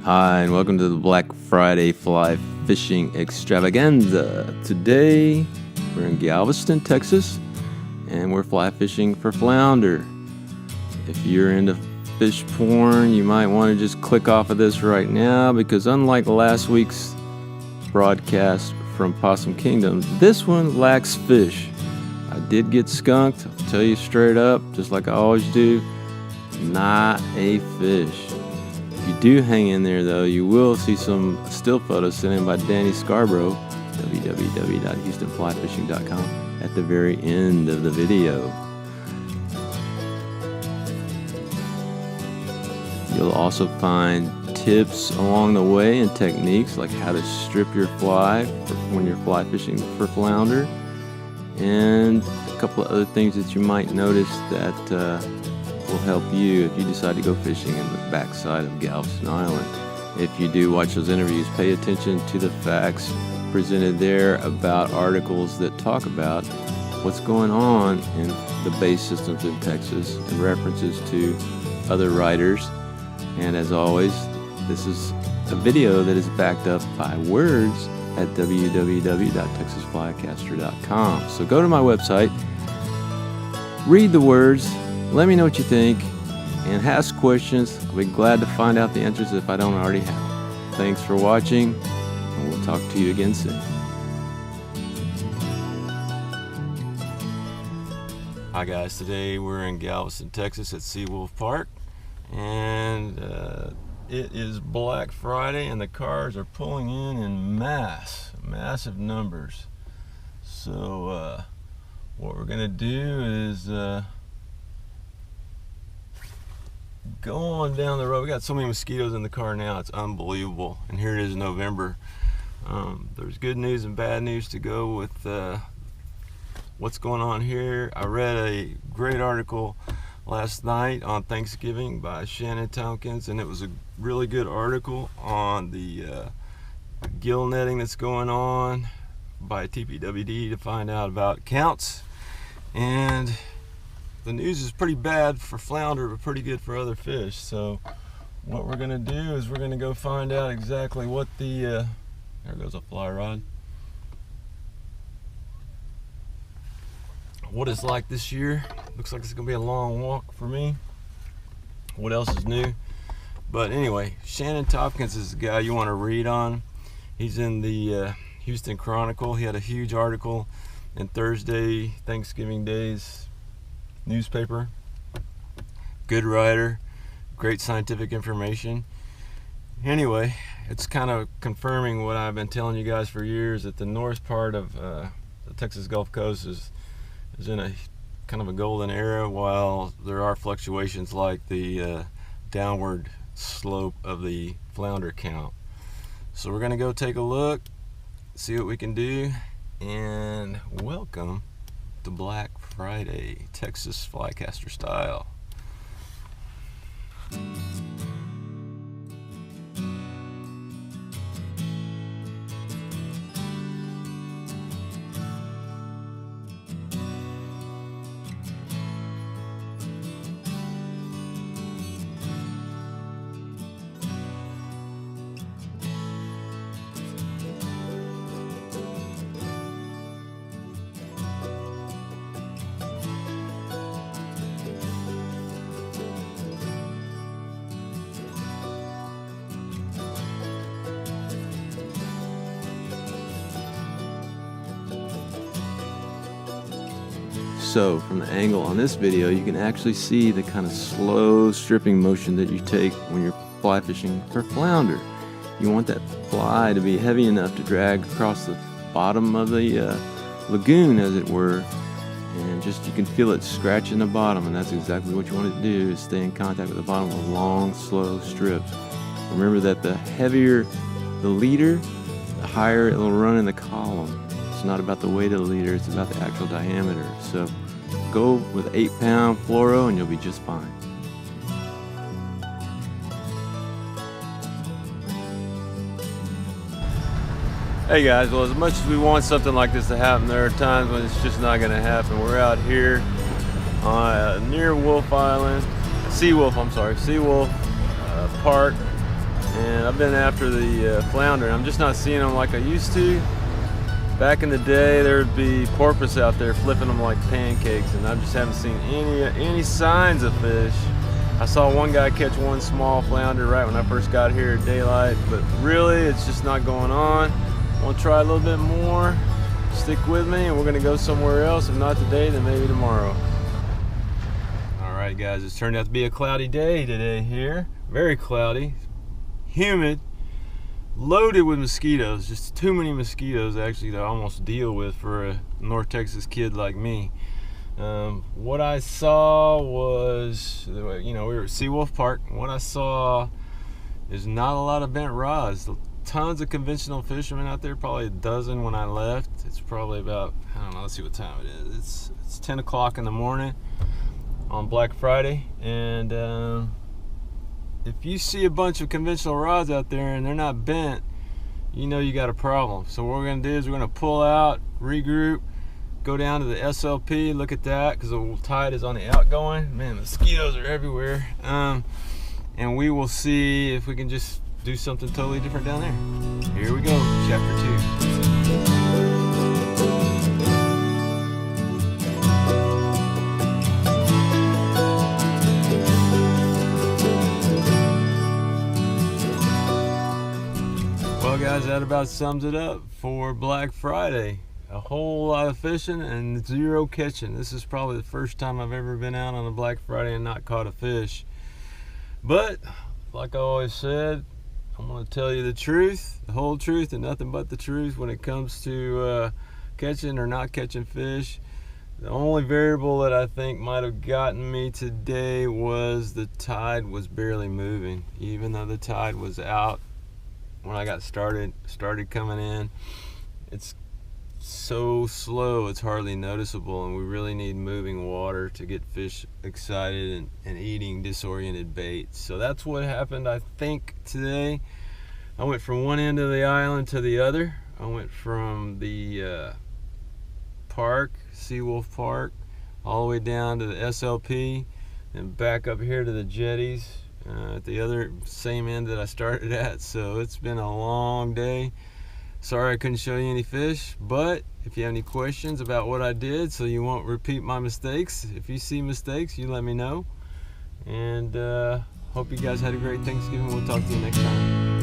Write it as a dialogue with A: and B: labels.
A: Hi, and welcome to the Black Friday fly fishing extravaganza. Today, we're in Galveston, Texas, and we're fly fishing for flounder. If you're into fish porn, you might want to just click off of this right now, because unlike last week's broadcast from Possum Kingdom, this one lacks fish. I did get skunked, I'll tell you straight up, just like I always do, not a fish. If you do hang in there, though, you will see some still photos sent in by Danny Scarborough, www.houstonflyfishing.com, at the very end of the video. You'll also find tips along the way and techniques like how to strip your fly when you're fly fishing for flounder, and a couple of other things that you might notice that will help you if you decide to go fishing in the backside of Galveston Island. If you do watch those interviews, pay attention to the facts presented there about articles that talk about what's going on in the bay systems in Texas and references to other writers. And as always, this is a video that is backed up by words at www.texasflycaster.com. So go to my website, read the words, let me know what you think, and ask questions. I'll be glad to find out the answers if I don't already have. Thanks for watching, and we'll talk to you again soon. Hi guys, today we're in Galveston, Texas at Seawolf Park, and it is Black Friday and the cars are pulling in massive numbers. So what we're gonna do is go on down the road. We got so many mosquitoes in the car now, it's unbelievable. And here it is, November. There's good news and bad news to go with what's going on here. I read a great article last night on Thanksgiving by Shannon Tompkins, and it was a really good article on the gill netting that's going on by TPWD to find out about counts. And the news is pretty bad for flounder, but pretty good for other fish. So what we're gonna do is we're gonna go find out exactly what the there goes a fly rod, what it's like this year. Looks like it's gonna be a long walk for me. What else is new? But anyway, Shannon Tompkins is the guy you want to read on. He's in the Houston Chronicle. He had a huge article in Thursday, Thanksgiving Day's newspaper. Good writer, great scientific information. Anyway, it's kind of confirming what I've been telling you guys for years, that the north part of the Texas Gulf Coast is in a kind of a golden era, while there are fluctuations like the downward slope of the flounder count. So we're gonna go take a look, see what we can do, and welcome to Black Friday, Texas Flycaster style. So from the angle on this video, you can actually see the kind of slow stripping motion that you take when you're fly fishing for flounder. You want that fly to be heavy enough to drag across the bottom of the lagoon, as it were, and just you can feel it scratching the bottom, and that's exactly what you want to do, is stay in contact with the bottom with long, slow strips. Remember that the heavier the leader, the higher it will run in the column. It's not about the weight of the leader, it's about the actual diameter. So go with 8-pound fluoro and you'll be just fine. Hey guys, well, as much as we want something like this to happen, there are times when it's just not going to happen. We're out here near Wolf Island, Seawolf Park, and I've been after the flounder, and I'm just not seeing them like I used to. Back in the day, there'd be porpoise out there flipping them like pancakes, and I just haven't seen any signs of fish. I saw one guy catch one small flounder right when I first got here at daylight, but really it's just not going on. I want to try a little bit more. Stick with me, and we're going to go somewhere else. If not today, then maybe tomorrow. Alright guys, it's turned out to be a cloudy day today here. Very cloudy, humid, loaded with mosquitoes. Just too many mosquitoes actually to almost deal with for a North Texas kid like me. What I saw was, you know, we were at Seawolf Park. What I saw is not a lot of bent rods. Tons of conventional fishermen out there, probably a dozen when I left. It's probably about, I don't know, let's see what time it is. It's 10 o'clock in the morning on Black Friday, and if you see a bunch of conventional rods out there and they're not bent, you know you got a problem. So what we're going to do is we're going to pull out, regroup, go down to the SLP, look at that, because the tide is on the outgoing. Man, mosquitoes are everywhere. And we will see if we can just do something totally different down there. Here we go, chapter 2. Well guys, that about sums it up for Black Friday. A whole lot of fishing and zero catching. This is probably the first time I've ever been out on a Black Friday and not caught a fish. But like I always said, I'm going to tell you the truth, the whole truth, and nothing but the truth when it comes to catching or not catching fish. The only variable that I think might have gotten me today was the tide was barely moving. Even though the tide was out when I got started coming in, it's so slow it's hardly noticeable, and we really need moving water to get fish excited and eating disoriented bait. So that's what happened, I think, today. I went from one end of the island to the other. I went from the park, Seawolf Park, all the way down to the SLP and back up here to the jetties at the other same end that I started at. So it's been a long day. Sorry I couldn't show you any fish, but if you have any questions about what I did so you won't repeat my mistakes, if you see mistakes, you let me know. And hope you guys had a great Thanksgiving. We'll talk to you next time.